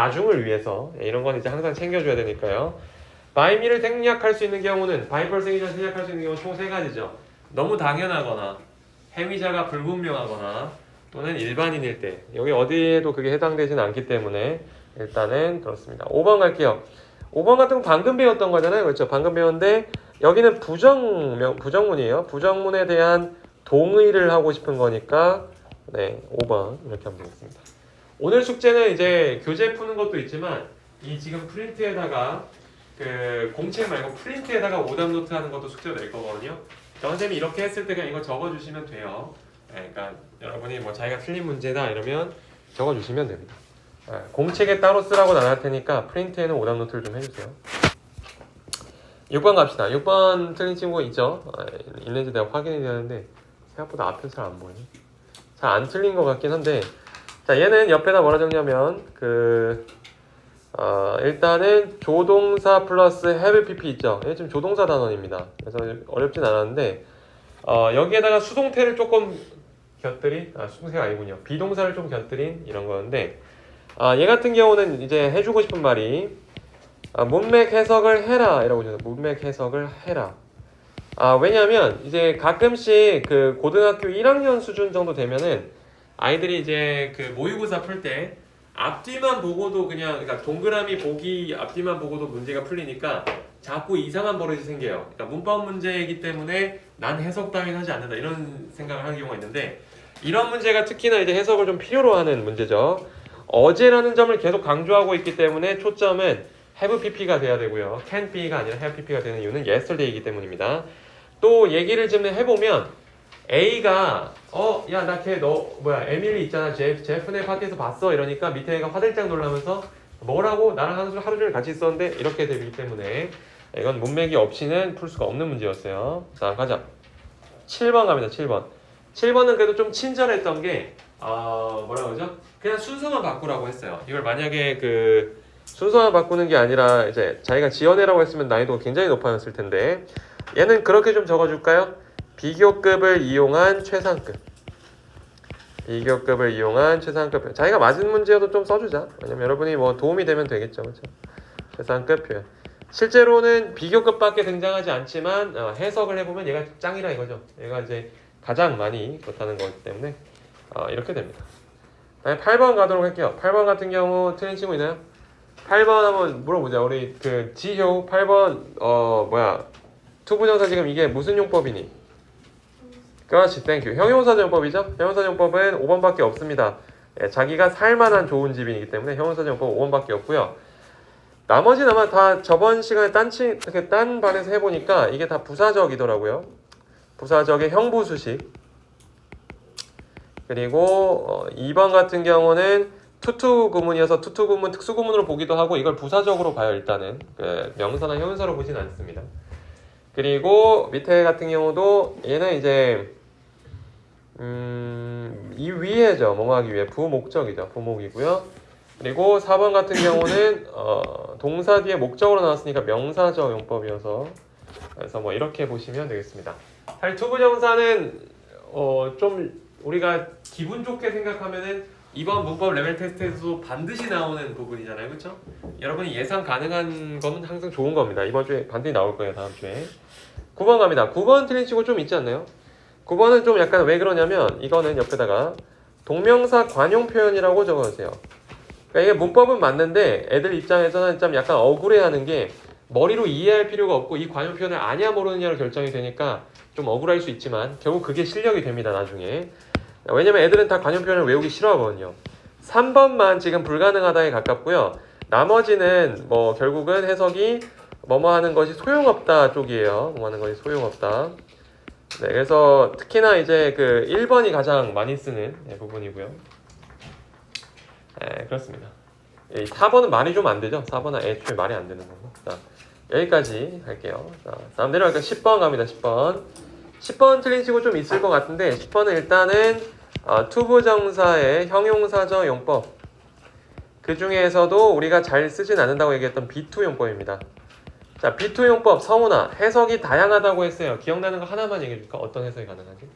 나중을 위해서 이런 건 이제 항상 챙겨줘야 되니까요. 바이미를 생략할 수 있는 경우는 바이펄생이전 생략할 수 있는 경우는 총 세 가지죠. 너무 당연하거나 행위자가 불분명하거나 또는 일반인일 때 여기 어디에도 그게 해당되진 않기 때문에 일단은 그렇습니다. 5번 갈게요. 5번 같은 건 방금 배웠던 거잖아요. 그렇죠? 방금 배웠는데 여기는 부정문이에요. 부정문에 대한 동의를 하고 싶은 거니까 네, 5번 이렇게 하면 되겠습니다. 오늘 숙제는 이제 교재 푸는 것도 있지만 이 지금 프린트에다가 그 공책 말고 프린트에다가 오답 노트 하는 것도 숙제가 될 거거든요. 선생님이 이렇게 했을 때 그냥 이거 적어주시면 돼요. 네, 그러니까 여러분이 뭐 자기가 틀린 문제다 이러면 적어주시면 됩니다. 네, 공책에 따로 쓰라고 나눌 테니까 프린트에는 오답 노트를 좀 해주세요. 6번 갑시다. 6번 틀린 친구 있죠? 있는지 내가 확인이 되는데 생각보다 앞에서 잘 안 보이네. 잘 안 틀린 것 같긴 한데 자 얘는 옆에다 뭐라 적냐면 일단은 조동사 플러스 have pp 있죠. 얘 지금 조동사 단원입니다. 그래서 어렵진 않았는데 여기에다가 수동태를 조금 곁들인 수동태가 아니군요. 비동사를 좀 곁들인 이런 거였는데 얘 같은 경우는 이제 해주고 싶은 말이 문맥 해석을 해라 이라고 해요. 문맥 해석을 해라. 왜냐하면 이제 가끔씩 그 고등학교 1학년 수준 정도 되면은 아이들이 이제 그 모의고사 풀 때 앞뒤만 보고도 그러니까 동그라미 보기 앞뒤만 보고도 문제가 풀리니까 자꾸 이상한 버릇이 생겨요. 그러니까 문법 문제이기 때문에 난 해석 따윈 하지 않는다 이런 생각을 하는 경우가 있는데 이런 문제가 특히나 이제 해석을 좀 필요로 하는 문제죠. 어제라는 점을 계속 강조하고 있기 때문에 초점은 have pp가 돼야 되고요. can be가 아니라 have pp가 되는 이유는 yesterday이기 때문입니다. 또 얘기를 좀 해보면 A가 야 나 걔 에밀리 있잖아 제프네 파티에서 봤어 이러니까 밑에 애가 화들짝 놀라면서 뭐라고 나랑 하루 종일 같이 있었는데 이렇게 되기 때문에 이건 문맥이 없이는 풀 수가 없는 문제였어요. 자 가자. 7번 갑니다. 7번은 그래도 좀 친절했던 게 뭐라 그러죠? 그냥 순서만 바꾸라고 했어요. 이걸 만약에 그 순서만 바꾸는 게 아니라 이제 자기가 지어내라고 했으면 난이도가 굉장히 높아졌을 텐데 얘는 그렇게 좀 적어줄까요? 비교급을 이용한 최상급. 비교급을 이용한 최상급. 자기가 맞은 문제여도 좀 써주자. 왜냐면 여러분이 뭐 도움이 되면 되겠죠, 그렇죠? 최상급 표현. 실제로는 비교급밖에 등장하지 않지만 해석을 해보면 얘가 짱이라 이거죠. 얘가 이제 가장 많이 그렇다는 거기 때문에 이렇게 됩니다. 8번 가도록 할게요. 8번 같은 경우 틀린 친구 있나요? 8번 한번 물어보자. 우리 그 지효 8번 투부정사 지금 이게 무슨 용법이니? 그렇지, 땡큐. 형용사정법이죠? 형용사정법은 5번밖에 없습니다. 자기가 살만한 좋은 집이기 때문에 형용사정법 5번밖에 없고요. 나머지는 아마 다 저번 시간에 딴 반에서 해보니까 이게 다 부사적이더라고요. 부사적의 형부수식. 그리고 2번 같은 경우는 투투구문이어서 투투구문 특수구문으로 보기도 하고 이걸 부사적으로 봐요. 일단은 명사나 형용사로 보진 않습니다. 그리고 밑에 같은 경우도 얘는 이제 이 위에죠. 뭐하기 위해 부목적이죠. 부목이고요. 그리고 4번 같은 경우는 동사 뒤에 목적으로 나왔으니까 명사적 용법이어서 그래서 뭐 이렇게 보시면 되겠습니다. 사실 투부정사는 좀 우리가 기분 좋게 생각하면은 이번 문법 레벨 테스트에서도 반드시 나오는 부분이잖아요. 그렇죠? 여러분이 예상 가능한 거는 항상 좋은 겁니다. 이번 주에 반드시 나올 거예요. 다음 주에. 9번 갑니다. 9번 틀린 친구 좀 있지 않나요? 9번은 좀 약간 왜 그러냐면 이거는 옆에다가 동명사 관용 표현이라고 적어주세요. 그러니까 이게 문법은 맞는데 애들 입장에서는 좀 약간 억울해하는 게 머리로 이해할 필요가 없고 이 관용 표현을 아냐 모르느냐로 결정이 되니까 좀 억울할 수 있지만 결국 그게 실력이 됩니다. 나중에. 왜냐면 애들은 다 관용 표현을 외우기 싫어하거든요. 3번만 지금 불가능하다에 가깝고요. 나머지는 뭐 결국은 해석이 뭐뭐 하는 것이 소용없다 쪽이에요. 뭐뭐 하는 것이 소용없다. 네, 그래서 특히나 이제 그 1번이 가장 많이 쓰는 부분이고요. 네, 그렇습니다. 4번은 말이 좀 안 되죠. 4번은 애초에 말이 안 되는 거고. 자, 여기까지 할게요. 자, 다음 내려갈게요. 10번 갑니다. 10번. 10번 틀린 친구 좀 있을 것 같은데 10번은 일단은 투부정사의 형용사적 용법. 그 중에서도 우리가 잘 쓰진 않는다고 얘기했던 B2 용법입니다. 자, B2 용법 성훈아 해석이 다양하다고 했어요. 기억나는 거 하나만 얘기해 줄까? 어떤 해석이 가능하지?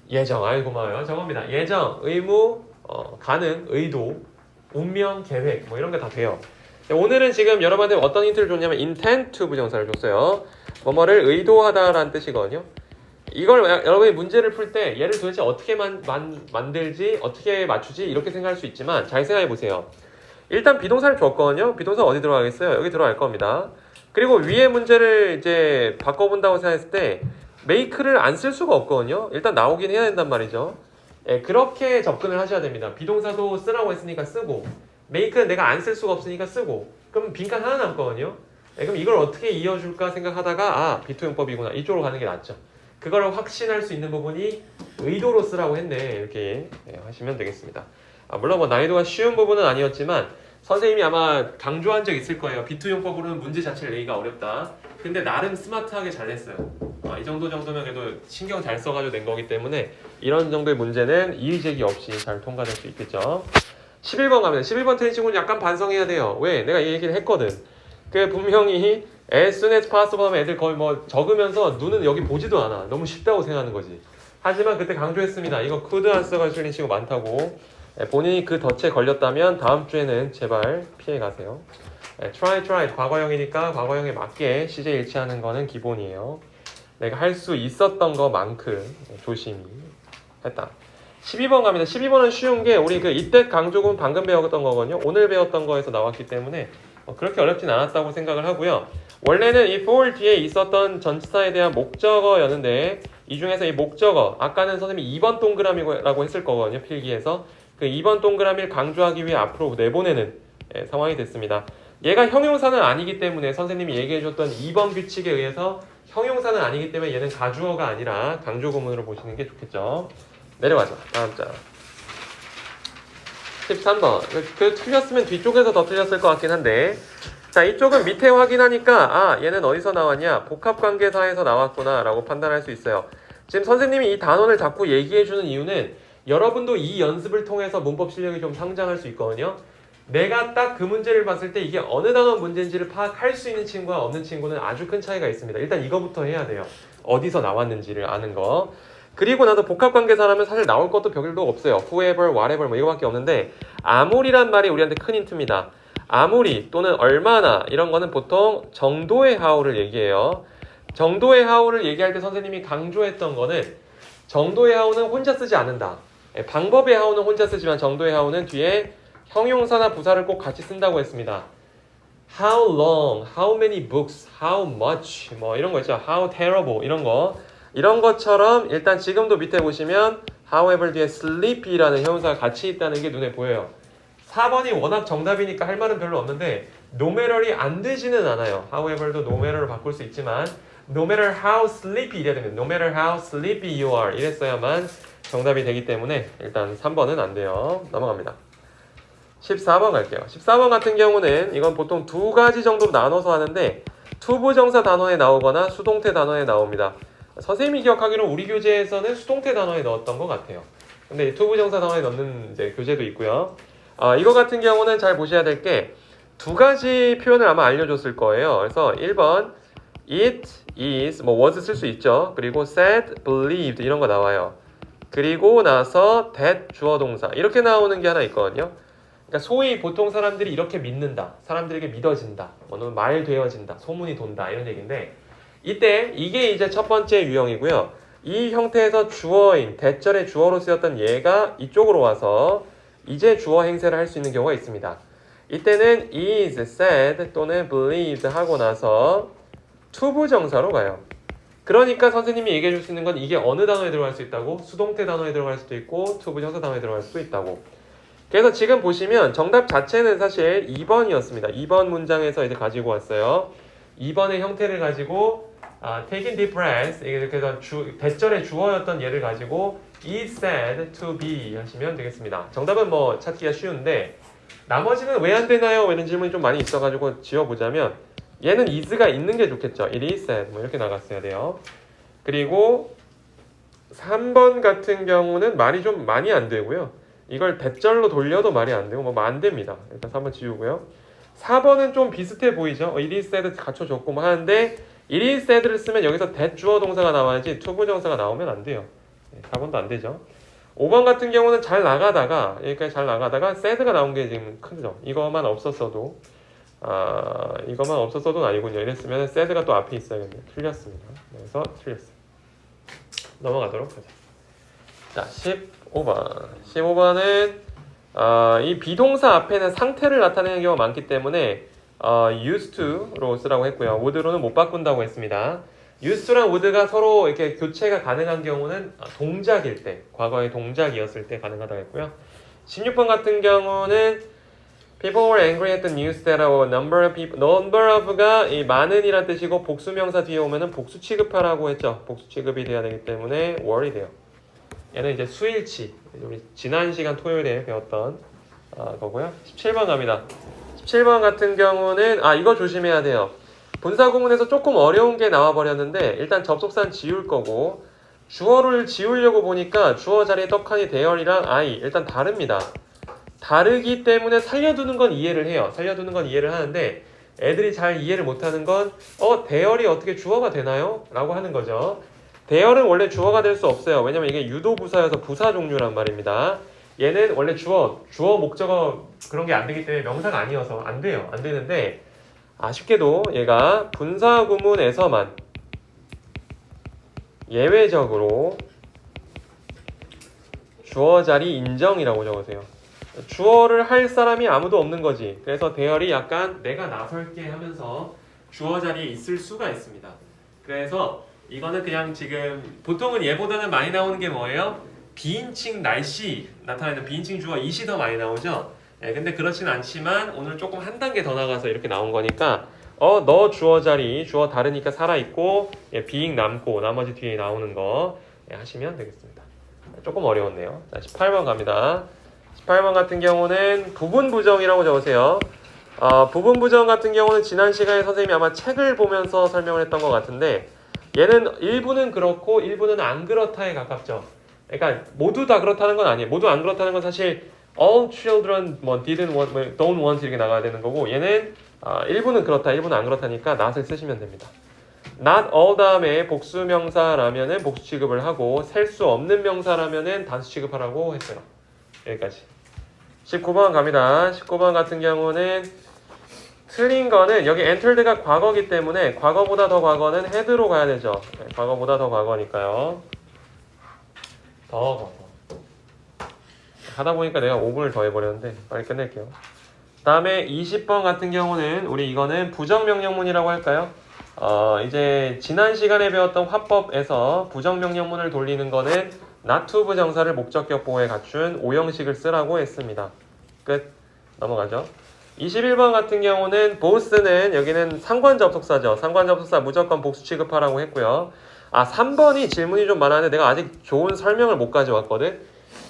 예정. 아이 고마워요. 저겁니다. 예정, 의무, 가능, 의도. 운명, 계획 뭐 이런 게 다 돼요. 오늘은 지금 여러분한테 어떤 힌트를 줬냐면 intent to 부정사를 줬어요. 뭐뭐를 의도하다라는 뜻이거든요. 이걸 여러분이 문제를 풀 때 얘를 도대체 어떻게 만들지, 어떻게 맞추지 이렇게 생각할 수 있지만 잘 생각해 보세요. 일단 비동사를 줬거든요. 비동사 어디 들어가겠어요? 여기 들어갈 겁니다. 그리고 위에 문제를 이제 바꿔본다고 생각했을 때 make를 안 쓸 수가 없거든요. 일단 나오긴 해야 된단 말이죠. 예, 그렇게 접근을 하셔야 됩니다. 비동사도 쓰라고 했으니까 쓰고 make는 내가 안 쓸 수가 없으니까 쓰고 그럼 빈칸 하나 남거든요. 예, 그럼 이걸 어떻게 이어줄까 생각하다가 아 비투용법이구나 이쪽으로 가는 게 낫죠. 그거를 확신할 수 있는 부분이 의도로 쓰라고 했네 이렇게 하시면 되겠습니다. 물론 뭐 난이도가 쉬운 부분은 아니었지만 선생님이 아마 강조한 적 있을 거예요. 비투용법으로는 문제 자체를 내기가 어렵다. 근데 나름 스마트하게 잘 냈어요. 이 정도면 그래도 신경 잘 써가지고 낸 거기 때문에 이런 정도의 문제는 이의제기 없이 잘 통과될 수 있겠죠. 11번 갑니다. 11번 틀린 친구는 약간 반성해야 돼요. 왜? 내가 이 얘기를 했거든. 그 분명히 as soon as possible 하면 애들 거의 뭐 적으면서 눈은 여기 보지도 않아. 너무 쉽다고 생각하는 거지. 하지만 그때 강조했습니다. 이거 could answer가 틀린 친구 많다고. 본인이 그 덫에 걸렸다면 다음 주에는 제발 피해 가세요. try 과거형이니까 과거형에 맞게 시제 일치하는 거는 기본이에요. 내가 할 수 있었던 것만큼 조심히 했다. 12번 갑니다. 12번은 쉬운 게 우리 그 이때 강조군 방금 배웠던 거거든요. 오늘 배웠던 거에서 나왔기 때문에 그렇게 어렵진 않았다고 생각을 하고요. 원래는 이 for 뒤에 있었던 전치사에 대한 목적어였는데 이 중에서 이 목적어 아까는 선생님이 2번 동그라미라고 했을 거거든요. 필기에서 그 2번 동그라미를 강조하기 위해 앞으로 내보내는 상황이 됐습니다. 얘가 형용사는 아니기 때문에 선생님이 얘기해줬던 2번 규칙에 의해서 형용사는 아니기 때문에 얘는 가주어가 아니라 강조구문으로 보시는 게 좋겠죠. 내려가자. 다음 장. 13번. 그 틀렸으면 뒤쪽에서 더 틀렸을 것 같긴 한데 자 이쪽은 밑에 확인하니까 아 얘는 어디서 나왔냐 복합관계사에서 나왔구나 라고 판단할 수 있어요. 지금 선생님이 이 단원을 자꾸 얘기해주는 이유는 여러분도 이 연습을 통해서 문법 실력이 좀 상장할 수 있거든요. 내가 딱 그 문제를 봤을 때 이게 어느 단원 문제인지를 파악할 수 있는 친구와 없는 친구는 아주 큰 차이가 있습니다. 일단 이거부터 해야 돼요. 어디서 나왔는지를 아는 거. 그리고 나도 복합관계사라면 사실 나올 것도 별로 없어요. whoever, whatever 뭐 이거밖에 없는데 아무리란 말이 우리한테 큰 힌트입니다. 아무리 또는 얼마나 이런 거는 보통 정도의 how를 얘기해요. 정도의 how를 얘기할 때 선생님이 강조했던 거는 정도의 how는 혼자 쓰지 않는다. 방법의 how는 혼자 쓰지만 정도의 how는 뒤에 형용사나 부사를 꼭 같이 쓴다고 했습니다. How long, how many books, how much 뭐 이런 거 있죠. How terrible 이런 거. 이런 것처럼 일단 지금도 밑에 보시면 however 뒤에 sleepy라는 형용사가 같이 있다는 게 눈에 보여요. 4번이 워낙 정답이니까 할 말은 별로 없는데 no matter이 안 되지는 않아요. however도 no matter로 바꿀 수 있지만 no matter how sleepy 이래야 됩니다. no matter how sleepy you are 이랬어야만 정답이 되기 때문에 일단 3번은 안 돼요. 넘어갑니다. 14번 갈게요. 14번 같은 경우는 이건 보통 두 가지 정도로 나눠서 하는데 투부정사 단원에 나오거나 수동태 단원에 나옵니다. 선생님이 기억하기로 우리 교재에서는 수동태 단원에 넣었던 것 같아요. 근데 투부정사 단원에 넣는 이제 교재도 있고요. 이거 같은 경우는 잘 보셔야 될 게 두 가지 표현을 아마 알려줬을 거예요. 그래서 1번 it is 뭐 was 쓸 수 있죠. 그리고 said, believed 이런 거 나와요. 그리고 나서 that 주어 동사 이렇게 나오는 게 하나 있거든요. 그러니까 소위 보통 사람들이 이렇게 믿는다. 사람들에게 믿어진다. 뭐는 말되어진다. 소문이 돈다. 이런 얘기인데 이때 이게 이제 첫 번째 유형이고요. 이 형태에서 주어인 대절의 주어로 쓰였던 얘가 이쪽으로 와서 이제 주어 행세를 할 수 있는 경우가 있습니다. 이때는 is, said 또는 believed 하고 나서 투부정사로 가요. 그러니까 선생님이 얘기해 줄 수 있는 건 이게 어느 단어에 들어갈 수 있다고? 수동태 단어에 들어갈 수도 있고 투부정사 단어에 들어갈 수도 있다고. 그래서 지금 보시면 정답 자체는 사실 2번이었습니다. 2번 문장에서 이제 가지고 왔어요. 2번의 형태를 가지고 taking deep breaths 그래서 대절의 주어였던 얘를 가지고 is said to be 하시면 되겠습니다. 정답은 뭐 찾기가 쉬운데 나머지는 왜 안 되나요? 이런 질문이 좀 많이 있어가지고 지워보자면 얘는 is가 있는 게 좋겠죠. it is said 뭐 이렇게 나갔어야 돼요. 그리고 3번 같은 경우는 말이 좀 많이 안 되고요. 이걸 대절로 돌려도 말이 안 되고 뭐 안 됩니다. 일단 3번 지우고요. 4번은 좀 비슷해 보이죠. it is said 갖춰줬고 뭐 하는데 it is said를 쓰면 여기서 that 주어 동사가 나와야지 투부정사가 나오면 안 돼요. 4번도 안 되죠. 5번 같은 경우는 잘 나가다가 여기까지 잘 나가다가 sad가 나온 게 지금 크죠. 이거만 없었어도 이거만 없었어도 아니군요. 이랬으면 sad가 또 앞에 있어야겠네요. 틀렸습니다. 그래서 틀렸어요. 넘어가도록 하죠. 자, 15번. 15번은 이 비동사 앞에는 상태를 나타내는 경우가 많기 때문에 used to로 쓰라고 했고요. would로는 못 바꾼다고 했습니다. used to랑 would가 서로 이렇게 교체가 가능한 경우는 동작일 때, 과거의 동작이었을 때 가능하다고 했고요. 16번 같은 경우는 people were angry at the news that a number of people, number of가 이 많은이란 뜻이고 복수명사 뒤에 오면은 복수 취급하라고 했죠. 복수 취급이 돼야 되기 때문에 were이 돼요. 얘는 이제 수일치, 우리 지난 시간 토요일에 배웠던 거고요. 17번 갑니다. 17번 같은 경우는 이거 조심해야 돼요. 분사구문에서 조금 어려운 게 나와버렸는데 일단 접속사는 지울 거고 주어를 지우려고 보니까 주어 자리에 떡하니 대열이랑 I 일단 다릅니다. 다르기 때문에 살려두는 건 이해를 해요. 살려두는 건 이해를 하는데 애들이 잘 이해를 못하는 건 대열이 어떻게 주어가 되나요? 라고 하는 거죠. 대열은 원래 주어가 될 수 없어요. 왜냐면 이게 유도부사여서 부사 종류란 말입니다. 얘는 원래 주어 목적어 그런 게 안 되기 때문에 명사가 아니어서 안 돼요. 안 되는데 아쉽게도 얘가 분사구문에서만 예외적으로 주어 자리 인정이라고 적으세요. 주어를 할 사람이 아무도 없는 거지. 그래서 대열이 약간 내가 나설게 하면서 주어 자리에 있을 수가 있습니다. 그래서 이거는 그냥 지금 보통은 얘보다는 많이 나오는 게 뭐예요? 비인칭 날씨 나타내는 비인칭 주어 it이 더 많이 나오죠? 근데 그렇진 않지만 오늘 조금 한 단계 더 나가서 이렇게 나온 거니까 너 주어 자리 주어 다르니까 살아있고 being 남고 나머지 뒤에 나오는 거 하시면 되겠습니다. 조금 어려웠네요. 자, 18번 갑니다. 18번 같은 경우는 부분 부정이라고 적으세요. 부분 부정 같은 경우는 지난 시간에 선생님이 아마 책을 보면서 설명을 했던 것 같은데 얘는 일부는 그렇고 일부는 안 그렇다에 가깝죠. 그러니까 모두 다 그렇다는 건 아니에요. 모두 안 그렇다는 건 사실 all children didn't want, don't want 이렇게 나가야 되는 거고 얘는 일부는 그렇다, 일부는 안 그렇다니까 not을 쓰시면 됩니다. not all 다음에 복수 명사라면은 복수 취급을 하고 셀 수 없는 명사라면은 단수 취급하라고 했어요. 여기까지. 19번 갑니다. 19번 같은 경우는 틀린 거는 여기 entered가 과거기 때문에 과거보다 더 과거는 had로 가야 되죠. 과거보다 더 과거니까요. 더 과거. 하다 보니까 내가 5분을 더 해버렸는데 빨리 끝낼게요. 다음에 20번 같은 경우는 우리 이거는 부정명령문이라고 할까요? 이제 지난 시간에 배웠던 화법에서 부정명령문을 돌리는 거는 not to 부정사를 목적격 보호에 갖춘 오형식을 쓰라고 했습니다. 끝. 넘어가죠. 21번 같은 경우는 both는 여기는 상관접속사죠. 상관접속사 무조건 복수 취급하라고 했고요. 3번이 질문이 좀 많았는데 내가 아직 좋은 설명을 못 가져왔거든.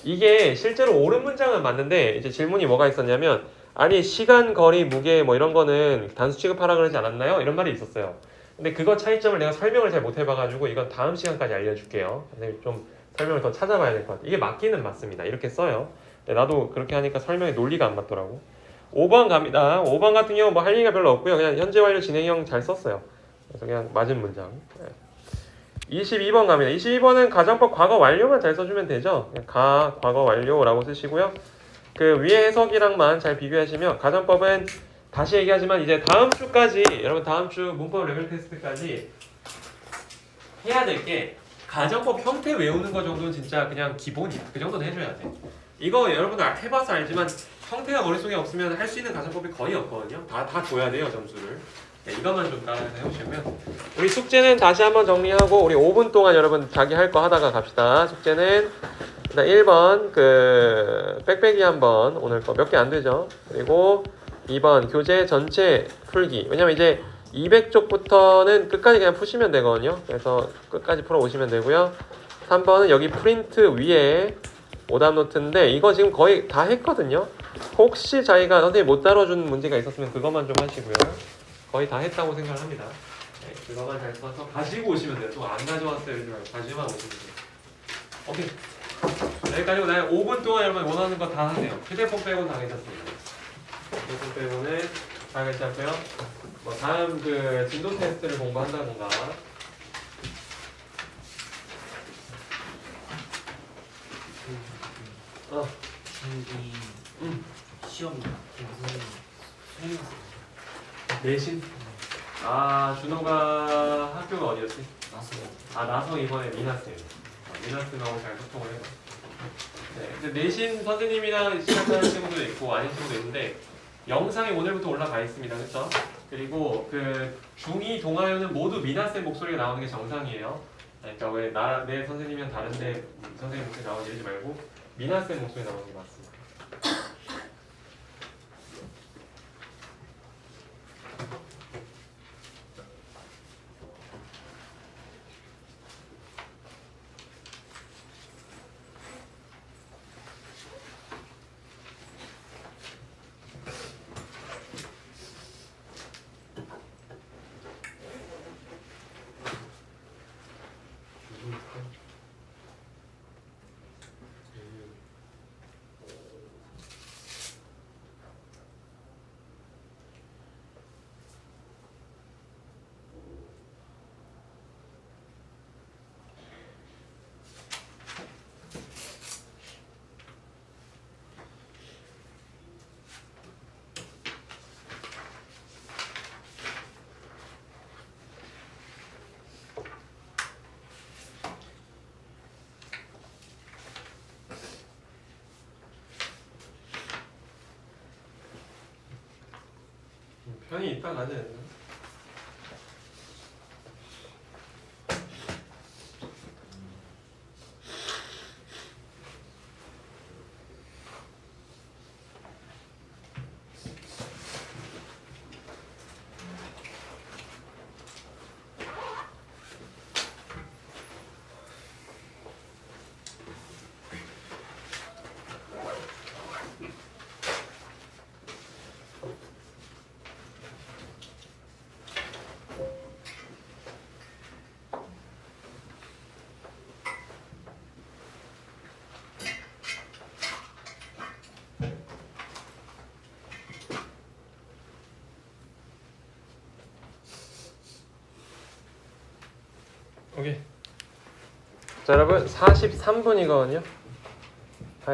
이게 실제로 옳은 문장은 맞는데 이제 질문이 뭐가 있었냐면 아니 시간, 거리, 무게 뭐 이런 거는 단수 취급하라 그러지 않았나요? 이런 말이 있었어요. 근데 그거 차이점을 내가 설명을 잘 못 해봐가지고 이건 다음 시간까지 알려줄게요. 근데 좀 설명을 더 찾아봐야 될 것 같아요. 이게 맞기는 맞습니다. 이렇게 써요. 근데 나도 그렇게 하니까 설명의 논리가 안 맞더라고. 5번 갑니다. 5번 같은 경우 뭐 할 얘기가 별로 없고요. 그냥 현재 완료 진행형 잘 썼어요. 그래서 그냥 맞은 문장. 22번 갑니다. 22번은 가정법 과거 완료만 잘 써주면 되죠. 그냥 과거 완료라고 쓰시고요. 그 위에 해석이랑만 잘 비교하시면 가정법은 다시 얘기하지만 이제 다음 주까지 여러분 다음 주 문법 레벨 테스트까지 해야 될 게 가정법 형태 외우는 거 정도는 진짜 그냥 기본이야. 그 정도는 해줘야 돼. 이거 여러분들 해봐서 알지만 형태가 머릿속에 없으면 할 수 있는 가정법이 거의 없거든요. 다 줘야 돼요 점수를. 이것만 좀 따라서 해보시면 우리 숙제는 다시 한번 정리하고 우리 5분 동안 여러분 자기 할 거 하다가 갑시다. 숙제는 일단 1번 그 빽빽이 한번 오늘 거 몇 개 안 되죠. 그리고 2번 교재 전체 풀기. 왜냐면 이제 200쪽부터는 끝까지 그냥 푸시면 되거든요. 그래서 끝까지 풀어 오시면 되고요. 3번은 여기 프린트 위에 오답 노트인데 이거 지금 거의 다 했거든요. 혹시 자기가 선생님이 못 다뤄준 문제가 있었으면 그것만 좀 하시고요. 거의 다 했다고 생각을 합니다. 네, 그거만 잘 써서 가지고 오시면 돼요. 또 안 가져왔어요. 이러지 말고 가지고만 오시면 돼요. 오케이. 여기까지고 나 5분 동안 여러분 원하는 거 다 하세요. 휴대폰 빼고는 다 괜찮습니다. 휴대폰 빼고는 다 괜찮고요. 뭐 다음 그 진도 테스트를 공부한다던가 선생님 시험 선생님 수행 왔어요. 내신? 아 준호가 학교가 어디였지? 나서 아 나성 이번에 미나쌤. 미나쌤하고 잘 소통을 해봐. 네, 근데 내신 선생님이랑 시작하는 친구도 있고 아닌 친구도 있는데 영상이 오늘부터 올라가 있습니다. 그렇죠? 그리고 그 중2 동아연은 모두 미나쌤 목소리가 나오는 게 정상이에요. 그러니까 왜 내 선생님이랑 다른데 선생님 목소리 나오는지 이러지 말고 미나쌤 목소리 나오는 게 맞습니다. 편히 있다 가지 않나? 오케이. 자 여러분 43분이거든요.